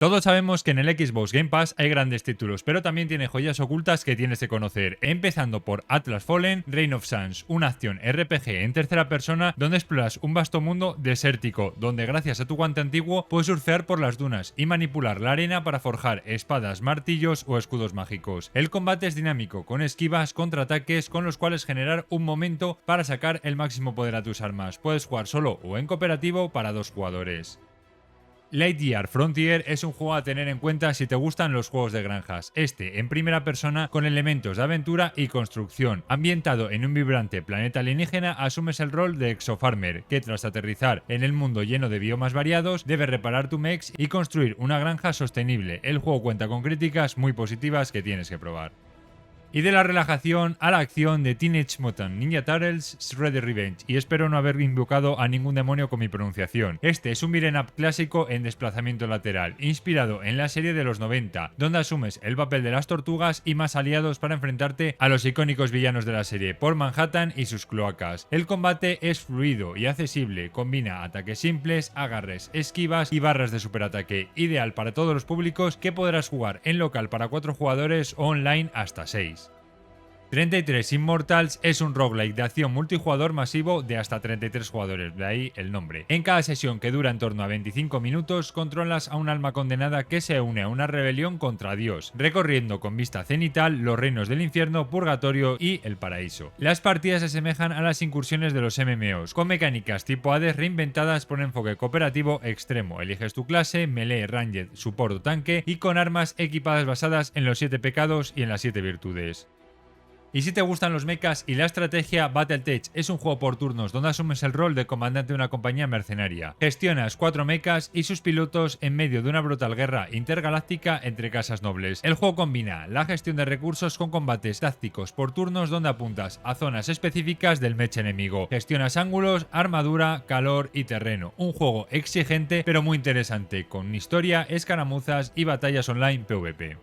Todos sabemos que en el Xbox Game Pass hay grandes títulos, pero también tiene joyas ocultas que tienes que conocer, empezando por Atlas Fallen, Reign of Suns, una acción RPG en tercera persona donde exploras un vasto mundo desértico, donde gracias a tu guante antiguo puedes surfear por las dunas y manipular la arena para forjar espadas, martillos o escudos mágicos. El combate es dinámico, con esquivas, contraataques con los cuales generar un momento para sacar el máximo poder a tus armas. Puedes jugar solo o en cooperativo para 2 jugadores. Lightyear Frontier es un juego a tener en cuenta si te gustan los juegos de granjas. Este en primera persona con elementos de aventura y construcción. Ambientado en un vibrante planeta alienígena, asumes el rol de exofarmer, que tras aterrizar en el mundo lleno de biomas variados, debes reparar tu mech y construir una granja sostenible. El juego cuenta con críticas muy positivas que tienes que probar. Y de la relajación a la acción de Teenage Mutant Ninja Turtles Shredder Revenge, y espero no haber invocado a ningún demonio con mi pronunciación. Este es un beat'em up clásico en desplazamiento lateral, inspirado en la serie de los 90, donde asumes el papel de las tortugas y más aliados para enfrentarte a los icónicos villanos de la serie, por Manhattan y sus cloacas. El combate es fluido y accesible, combina ataques simples, agarres, esquivas y barras de superataque, ideal para todos los públicos, que podrás jugar en local para 4 jugadores o online hasta 6. 33 Immortals es un roguelike de acción multijugador masivo de hasta 33 jugadores, de ahí el nombre. En cada sesión, que dura en torno a 25 minutos, controlas a un alma condenada que se une a una rebelión contra Dios, recorriendo con vista cenital los reinos del infierno, purgatorio y el paraíso. Las partidas se asemejan a las incursiones de los MMOs, con mecánicas tipo Hades reinventadas por enfoque cooperativo extremo. Eliges tu clase, melee, ranged, support o tanque, y con armas equipadas basadas en los 7 pecados y en las 7 virtudes. Y si te gustan los mechas y la estrategia, Battletech es un juego por turnos donde asumes el rol de comandante de una compañía mercenaria. Gestionas 4 mechas y sus pilotos en medio de una brutal guerra intergaláctica entre casas nobles. El juego combina la gestión de recursos con combates tácticos por turnos donde apuntas a zonas específicas del mech enemigo. Gestionas ángulos, armadura, calor y terreno. Un juego exigente pero muy interesante, con historia, escaramuzas y batallas online PvP.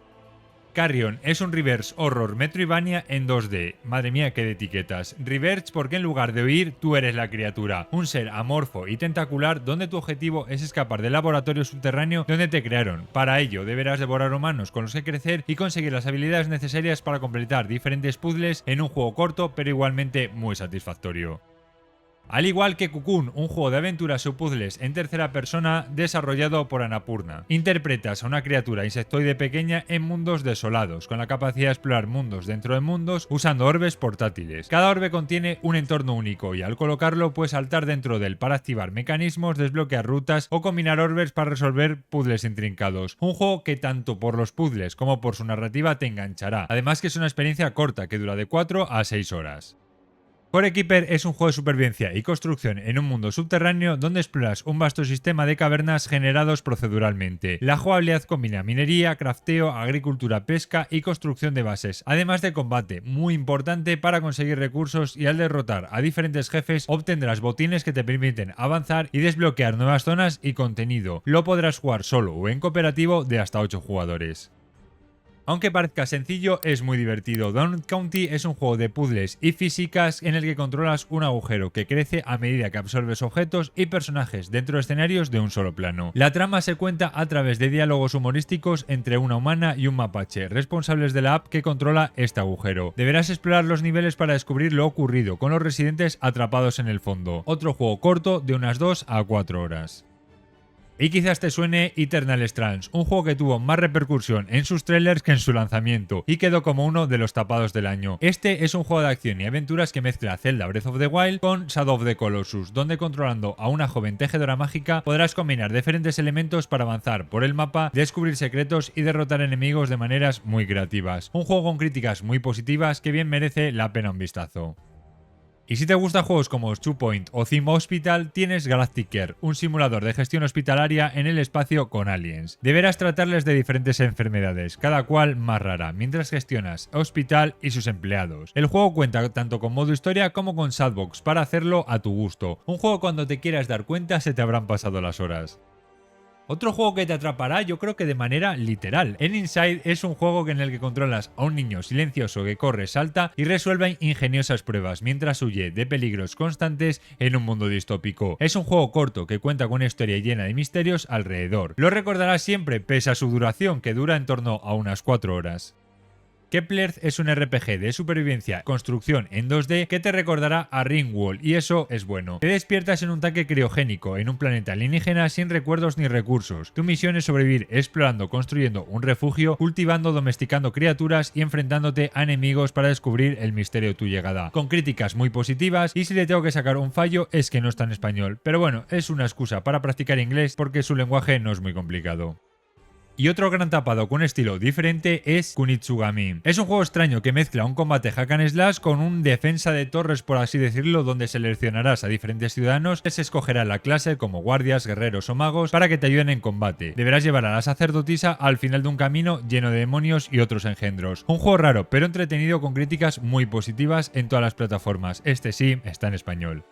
Carrion es un reverse horror Metroidvania en 2D. Madre mía, qué de etiquetas. Reverse porque en lugar de huir, tú eres la criatura. Un ser amorfo y tentacular donde tu objetivo es escapar del laboratorio subterráneo donde te crearon. Para ello, deberás devorar humanos con los que crecer y conseguir las habilidades necesarias para completar diferentes puzzles en un juego corto pero igualmente muy satisfactorio. Al igual que Cocoon, un juego de aventuras o puzzles en tercera persona desarrollado por Annapurna. Interpretas a una criatura insectoide pequeña en mundos desolados, con la capacidad de explorar mundos dentro de mundos usando orbes portátiles. Cada orbe contiene un entorno único y al colocarlo puedes saltar dentro de él para activar mecanismos, desbloquear rutas o combinar orbes para resolver puzzles intrincados. Un juego que tanto por los puzzles como por su narrativa te enganchará. Además que es una experiencia corta que dura de 4 a 6 horas. Corekeeper es un juego de supervivencia y construcción en un mundo subterráneo donde exploras un vasto sistema de cavernas generados proceduralmente. La jugabilidad combina minería, crafteo, agricultura, pesca y construcción de bases, además de combate, muy importante para conseguir recursos, y al derrotar a diferentes jefes obtendrás botines que te permiten avanzar y desbloquear nuevas zonas y contenido. Lo podrás jugar solo o en cooperativo de hasta 8 jugadores. Aunque parezca sencillo, es muy divertido. Donut County es un juego de puzzles y físicas en el que controlas un agujero que crece a medida que absorbes objetos y personajes dentro de escenarios de un solo plano. La trama se cuenta a través de diálogos humorísticos entre una humana y un mapache, responsables de la app que controla este agujero. Deberás explorar los niveles para descubrir lo ocurrido, con los residentes atrapados en el fondo. Otro juego corto de unas 2 a 4 horas. Y quizás te suene Eternal Strands, un juego que tuvo más repercusión en sus trailers que en su lanzamiento y quedó como uno de los tapados del año. Este es un juego de acción y aventuras que mezcla Zelda Breath of the Wild con Shadow of the Colossus, donde controlando a una joven tejedora mágica podrás combinar diferentes elementos para avanzar por el mapa, descubrir secretos y derrotar enemigos de maneras muy creativas. Un juego con críticas muy positivas que bien merece la pena un vistazo. Y si te gustan juegos como Two Point o Theme Hospital, tienes Galactic Care, un simulador de gestión hospitalaria en el espacio con aliens. Deberás tratarles de diferentes enfermedades, cada cual más rara, mientras gestionas hospital y sus empleados. El juego cuenta tanto con modo historia como con sandbox para hacerlo a tu gusto. Un juego cuando te quieras dar cuenta se te habrán pasado las horas. Otro juego que te atrapará, yo creo que de manera literal. En Inside es un juego en el que controlas a un niño silencioso que corre, salta y resuelve ingeniosas pruebas mientras huye de peligros constantes en un mundo distópico. Es un juego corto que cuenta con una historia llena de misterios alrededor. Lo recordarás siempre pese a su duración, que dura en torno a unas 4 horas. Kepler es un RPG de supervivencia construcción en 2D que te recordará a Ringworld, y eso es bueno. Te despiertas en un tanque criogénico en un planeta alienígena sin recuerdos ni recursos. Tu misión es sobrevivir explorando, construyendo un refugio, cultivando, domesticando criaturas y enfrentándote a enemigos para descubrir el misterio de tu llegada. Con críticas muy positivas, y si le tengo que sacar un fallo es que no está en español, pero bueno, es una excusa para practicar inglés porque su lenguaje no es muy complicado. Y otro gran tapado con estilo diferente es Kunitsugami. Es un juego extraño que mezcla un combate hack and slash con un defensa de torres, por así decirlo, donde seleccionarás a diferentes ciudadanos que se escogerá la clase como guardias, guerreros o magos para que te ayuden en combate. Deberás llevar a la sacerdotisa al final de un camino lleno de demonios y otros engendros. Un juego raro pero entretenido con críticas muy positivas en todas las plataformas. Este sí está en español.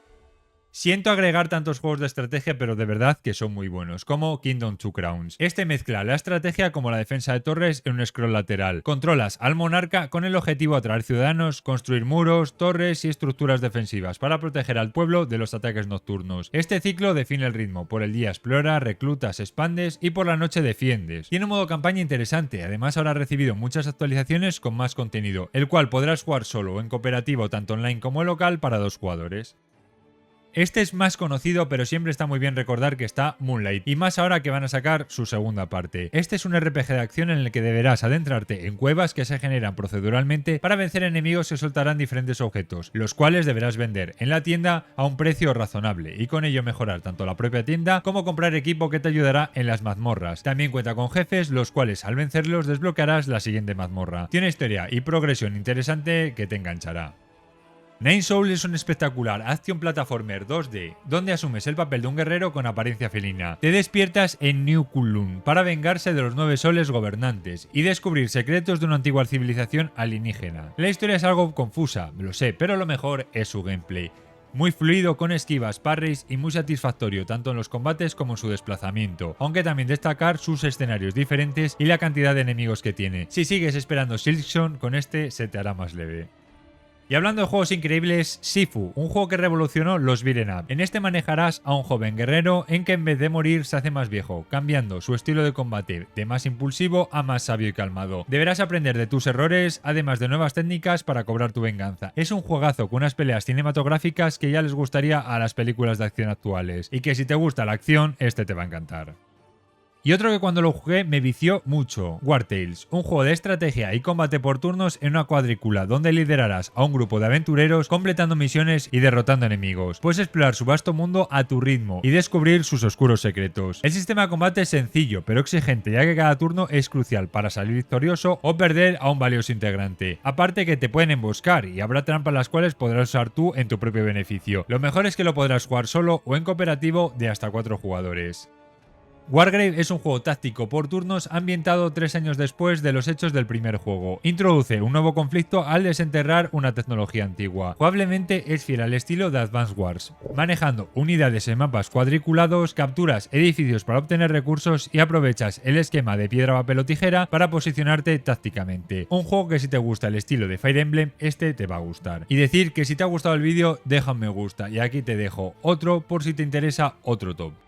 Siento agregar tantos juegos de estrategia, pero de verdad que son muy buenos, como Kingdom Two Crowns. Este mezcla la estrategia como la defensa de torres en un scroll lateral. Controlas al monarca con el objetivo de atraer ciudadanos, construir muros, torres y estructuras defensivas para proteger al pueblo de los ataques nocturnos. Este ciclo define el ritmo. Por el día explora, reclutas, expandes y por la noche defiendes. Tiene un modo campaña interesante, además ahora ha recibido muchas actualizaciones con más contenido, el cual podrás jugar solo o en cooperativo tanto online como local para 2 jugadores. Este es más conocido, pero siempre está muy bien recordar que está Moonlight, y más ahora que van a sacar su segunda parte. Este es un RPG de acción en el que deberás adentrarte en cuevas que se generan proceduralmente para vencer enemigos que soltarán diferentes objetos, los cuales deberás vender en la tienda a un precio razonable, y con ello mejorar tanto la propia tienda como comprar equipo que te ayudará en las mazmorras. También cuenta con jefes, los cuales al vencerlos desbloquearás la siguiente mazmorra. Tiene historia y progresión interesante que te enganchará. Nine Soul es un espectacular action platformer 2D, donde asumes el papel de un guerrero con apariencia felina. Te despiertas en New Kunlun para vengarse de los 9 soles gobernantes y descubrir secretos de una antigua civilización alienígena. La historia es algo confusa, lo sé, pero lo mejor es su gameplay. Muy fluido con esquivas, parries y muy satisfactorio tanto en los combates como en su desplazamiento, aunque también destacar sus escenarios diferentes y la cantidad de enemigos que tiene. Si sigues esperando Silksong, con este se te hará más leve. Y hablando de juegos increíbles, Sifu, un juego que revolucionó los beat'em up. En este manejarás a un joven guerrero en que en vez de morir se hace más viejo, cambiando su estilo de combate de más impulsivo a más sabio y calmado. Deberás aprender de tus errores, además de nuevas técnicas para cobrar tu venganza. Es un juegazo con unas peleas cinematográficas que ya les gustaría a las películas de acción actuales, y que si te gusta la acción, este te va a encantar. Y otro que cuando lo jugué me vició mucho, War Tales, un juego de estrategia y combate por turnos en una cuadrícula donde liderarás a un grupo de aventureros completando misiones y derrotando enemigos. Puedes explorar su vasto mundo a tu ritmo y descubrir sus oscuros secretos. El sistema de combate es sencillo pero exigente, ya que cada turno es crucial para salir victorioso o perder a un valioso integrante. Aparte que te pueden emboscar y habrá trampas las cuales podrás usar tú en tu propio beneficio. Lo mejor es que lo podrás jugar solo o en cooperativo de hasta 4 jugadores. Wargrave es un juego táctico por turnos ambientado 3 años después de los hechos del primer juego. Introduce un nuevo conflicto al desenterrar una tecnología antigua. Jugablemente es fiel al estilo de Advance Wars, manejando unidades en mapas cuadriculados, capturas edificios para obtener recursos y aprovechas el esquema de piedra, papel o tijera para posicionarte tácticamente. Un juego que si te gusta el estilo de Fire Emblem, este te va a gustar. Y decir que si te ha gustado el vídeo, deja un me gusta, y aquí te dejo otro por si te interesa otro top.